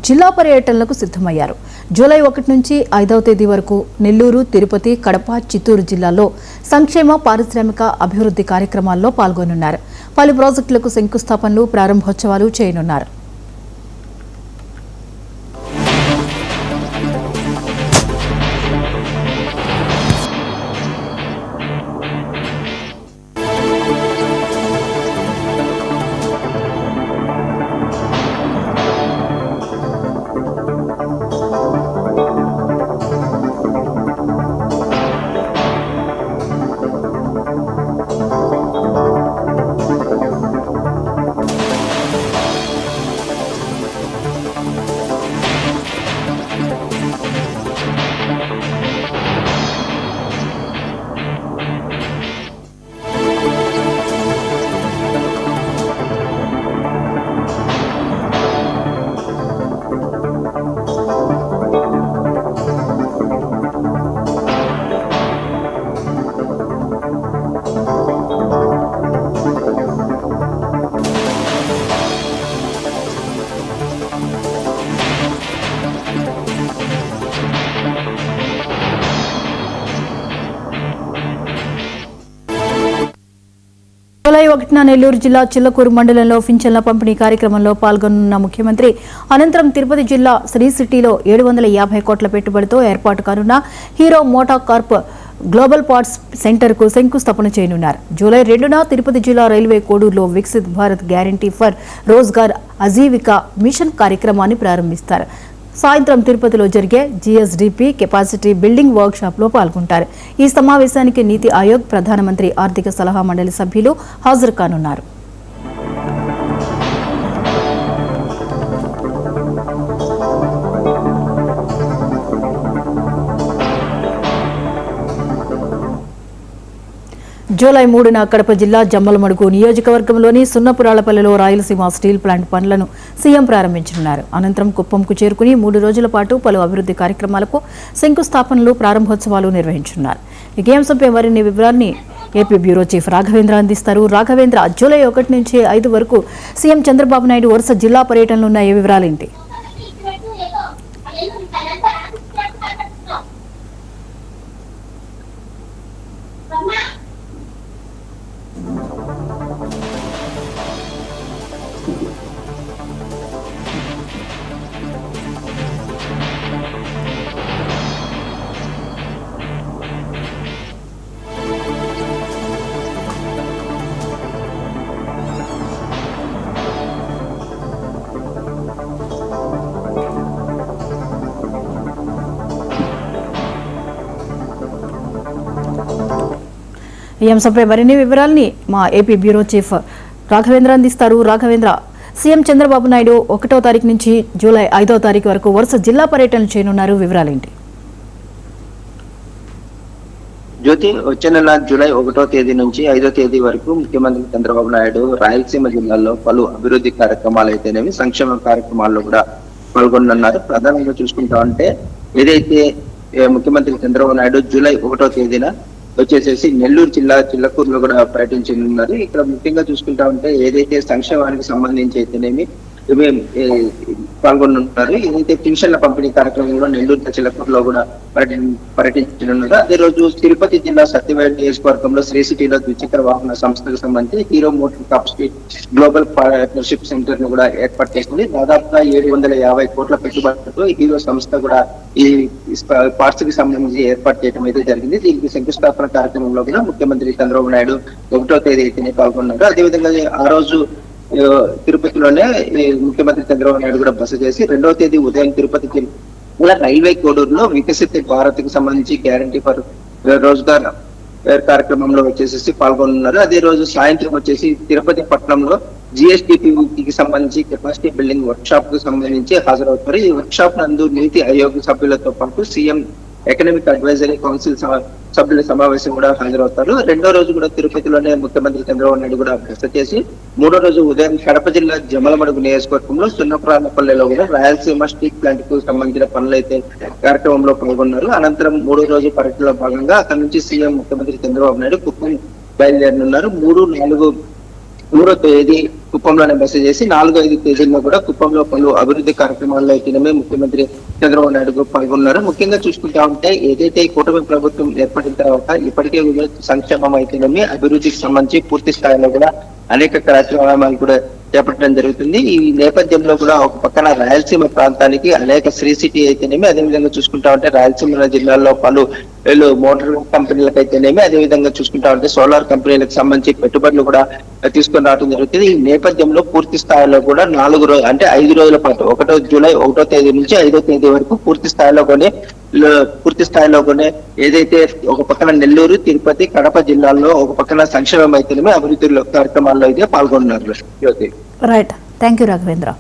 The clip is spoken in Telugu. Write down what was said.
జిల్లా పర్యటనలకు సిద్ధమయ్యారు. జూలై 1 నుంచి 5వ తేదీ వరకు నెల్లూరు, తిరుపతి, కడప, చిత్తూరు జిల్లాల్లో సంక్షేమ, పారిశ్రామిక అభివృద్ధి కార్యక్రమాల్లో పాల్గొనున్నారు. పలు ప్రాజెక్టులకు శంకుస్థాపనలు, ప్రారంభోత్సవాలు చేయనున్నారు. జూలై 1న నెల్లూరు జిల్లా చిల్లకూరు మండలంలో పింఛన్ల పంపిణీ కార్యక్రమంలో పాల్గొన్న ముఖ్యమంత్రి అనంతరం తిరుపతి జిల్లా శ్రీ సిటీలో 750 కోట్ల పెట్టుబడితో ఏర్పాటు కానున్న Hero motor corp global parts సెంటర్కు శంకుస్థాపన చేయనున్నారు. జూలై 2న తిరుపతి జిల్లా రైల్వే కోడూరులో Viksit Bharat guarantee for Rozgar Ajeevika mission కార్యక్రమాన్ని ప్రారంభిస్తారు. సాయంత్రం తిరుపతిలో జరిగే GSDP capacity building workshop లో పాల్గొంటారు. ఈ సమావేశానికి నీతి ఆయోగ్, ప్రధానమంత్రి ఆర్థిక సలహా మండలి సభ్యులు హాజరు కానున్నారు. జూలై 3న కడప జిల్లా జమ్మలమడుగు నియోజకవర్గంలోని సున్నపురాళ్లపల్లిలో రాయలసీమ స్టీల్ ప్లాంట్ పనులను సీఎం ప్రారంభించనున్నారు. అనంతరం కుప్పంకు చేరుకుని 3 రోజుల పాటు పలు అభివృద్ధి కార్యక్రమాలకు శంకుస్థాపనలు, ప్రారంభోత్సవాలు నిర్వహించనున్నారు. ఈ అంశంపై మరిన్ని వివరాన్ని ఏపీ బ్యూరో చీఫ్ రాఘవేంద్ర అందిస్తారు. రాఘవేంద్ర, జూలై 1 నుంచి 5 వరకు సీఎం చంద్రబాబు నాయుడు వరుస జిల్లా పర్యటనలు ఉన్న ఏ వివరాలేంటి? ఈ అంశంపై మరిన్ని వివరాల్ని మా ఏపీ బ్యూరో చీఫ్ రాఘవేంద్ర అందిస్తారు. రాఘవేంద్ర, సీఎం చంద్రబాబు నాయుడు 1వ తారీఖు నుంచి జూలై 5వ తారీఖు వరకు వరుస జిల్లా పర్యటనలు చేయనున్నారు. వివరాలేంటి? జ్యోతి, వచ్చే నెల జూలై 1వ తేదీ నుంచి 5వ తేదీ వరకు ముఖ్యమంత్రి చంద్రబాబు నాయుడు రాయలసీమ జిల్లాలో పలు అభివృద్ధి కార్యక్రమాలు అయితేనేవి, సంక్షేమ కార్యక్రమాల్లో కూడా పాల్గొనున్నారు. ప్రధానంగా చూసుకుంటా ఉంటే ఏదైతే ముఖ్యమంత్రి చంద్రబాబు నాయుడు జూలై 1వ తేదీన వచ్చేసేసి నెల్లూరు జిల్లా చిల్లకూరులో కూడా పర్యటించనున్నారు. ఇక్కడ ముఖ్యంగా చూసుకుంటా ఉంటే ఏదైతే సంక్షేమానికి సంబంధించి అయితేనేమి పాల్గొనున్నారు. ఏదైతే పింఛన్ల పంపిణీ కార్యక్రమంలో నెల్లూరు చిల్లకూరులో కూడా పర్యటించనున్నారు. అదే రోజు తిరుపతి జిల్లా సత్యవేడ నియోజకవర్గంలో శ్రీ సిటీలో ద్విచక్ర వాహన సంస్థకు సంబంధించి hero motor corp global partnership centre ను కూడా ఏర్పాటు చేసింది. దాదాపుగా 750 కోట్ల పెట్టుబడితో హీరో సంస్థ కూడా ఈ పార్ట్స్ కి సంబంధించి ఏర్పాటు చేయడం అయితే జరిగింది. దీనికి శంకుస్థాపన కార్యక్రమంలో కూడా ముఖ్యమంత్రి చంద్రబాబు నాయుడు 1వ తేదీ అయితేనే పాల్గొన్నారు. అదేవిధంగా ఆ రోజు తిరుపతిలోనే ముఖ్యమంత్రి చంద్రబాబు నాయుడు కూడా బస చేసి 2వ తేదీ ఉదయం తిరుపతికి రైల్వే కోడూరులో వికసిత్ భారత్ కి సంబంధించి గ్యారంటీ ఫర్ రోజ్గార్ కార్యక్రమంలో వచ్చేసి పాల్గొన్నారు. అదే రోజు సాయంత్రం వచ్చేసి తిరుపతి పట్టణంలో జిఎస్డిపికి సంబంధించి కెపాసిటీ బిల్డింగ్ వర్క్ షాప్ కు సంబంధించి హాజరవుతారు. ఈ వర్క్ షాప్ నందు నీతి ఆయోగ్ సభ్యులతో పాటు సీఎం ఎకనామిక్ అడ్వైజరీ కౌన్సిల్ సభ్యుల సమావేశం కూడా హాజరవుతారు. 2వ రోజు కూడా తిరుపతిలోనే ముఖ్యమంత్రి చంద్రబాబు నాయుడు కూడా బస చేసి 3వ రోజు ఉదయం కడప జిల్లా జమ్మలమడుగు నియోజకవర్గంలో సున్నపురాళ్లపల్లిలో కూడా రాయలసీమ స్టీల్ ప్లాంట్ కు సంబంధించిన పనులైతే కార్యక్రమంలో పాల్గొన్నారు. అనంతరం 3వ రోజు పర్యటనలో భాగంగా అక్కడి నుంచి సీఎం ముఖ్యమంత్రి చంద్రబాబు నాయుడు కుప్పం బయలుదేరనున్నారు. 3, 4 3వ తేదీ కుప్పంలోనే బస చేసి 4-5 తేదీల్లో కూడా కుప్పంలో పలు అభివృద్ధి కార్యక్రమాల్లో అయితేనే ముఖ్యమంత్రి చంద్రబాబు నాయుడు పాల్గొన్నారు. ముఖ్యంగా చూసుకుంటా ఉంటే ఏదైతే ఈ కూటమి ప్రభుత్వం ఏర్పడిన తర్వాత ఇప్పటికే సంక్షేమం అయితేనేమి అభివృద్ధికి సంబంధించి పూర్తి స్థాయిలో కూడా అనేక కార్యక్రమాలు కూడా చేపట్టడం జరుగుతుంది. ఈ నేపథ్యంలో కూడా ఒక పక్కన రాయలసీమ ప్రాంతానికి అనేక శ్రీ సిటీ అయితేనేమి, అదేవిధంగా చూసుకుంటా ఉంటే రాయలసీమ జిల్లాలో పలు మోటార్ కంపెనీలకు అయితేనేమి, అదేవిధంగా చూసుకుంటా ఉంటే సోలార్ కంపెనీలకు సంబంధించి పెట్టుబడులు కూడా తీసుకొని రావడం జరుగుతుంది. ఈ నేపథ్యంలో పూర్తి స్థాయిలో కూడా 4 రోజులు అంటే 5 రోజుల పాటు 1 జూలై 1వ తేదీ నుంచి 5వ తేదీ వరకు పూర్తి స్థాయిలో కూడా ఏదైతే ఒక పక్కన నెల్లూరు, తిరుపతి, కడప జిల్లాల్లో ఒక పక్కన సంక్షేమం అయితేనేమి అభివృద్ధి కార్యక్రమాల్లో అయితే పాల్గొన్నారు. Right, thank you Raghavendra.